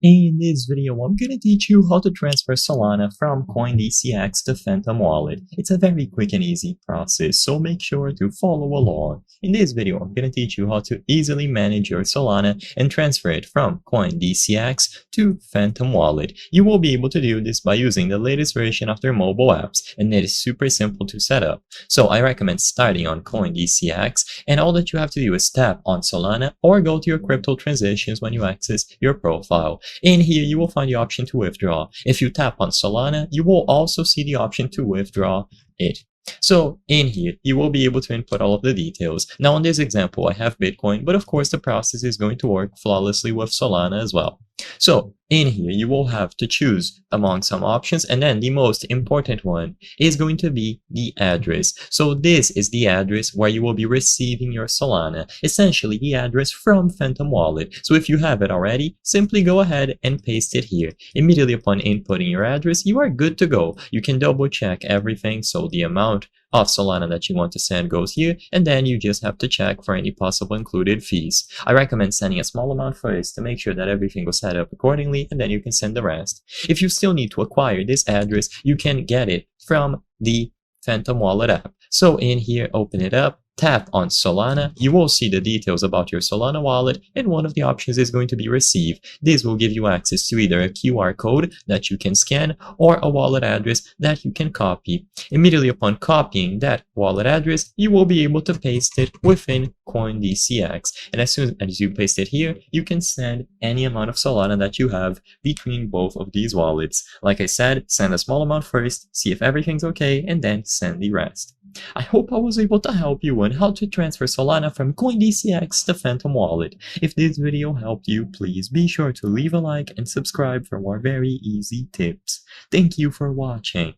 In this video, I'm going to teach you how to transfer Solana from CoinDCX to Phantom Wallet. It's a very quick and easy process, so make sure to follow along. In this video, I'm going to teach you how to easily manage your Solana and transfer it from CoinDCX to Phantom Wallet. You will be able to do this by using the latest version of their mobile apps, and it is super simple to set up. So I recommend starting on CoinDCX, and all that you have to do is tap on Solana or go to your crypto transitions when you access your profile. In here, you will find the option to withdraw. If you tap on Solana, you will also see the option to withdraw it. So in here, you will be able to input all of the details. Now in this example, I have Bitcoin, but of course the process is going to work flawlessly with Solana as well. So in here, you will have to choose among some options, and then the most important one is going to be the address. So this is the address where you will be receiving your Solana, essentially the address from Phantom Wallet. So if you have it already, simply go ahead and paste it here. Immediately upon inputting your address, you are good to go. You can double check everything, so the amount of Solana that you want to send goes here, and then you just have to check for any possible included fees. I recommend sending a small amount first to make sure that everything was set up accordingly, and then you can send the rest. If you still need to acquire this address, you can get it from the Phantom Wallet app. So in here, open it up, tap on Solana, you will see the details about your Solana wallet, and one of the options is going to be receive. This will give you access to either a QR code that you can scan or a wallet address that you can copy. Immediately upon copying that wallet address, you will be able to paste it within CoinDCX. And as soon as you paste it here, you can send any amount of Solana that you have between both of these wallets. Like I said, send a small amount first, see if everything's okay, and then send the rest. I hope I was able to help you on how to transfer Solana from CoinDCX to Phantom Wallet. If this video helped you, please be sure to leave a like and subscribe for more very easy tips. Thank you for watching.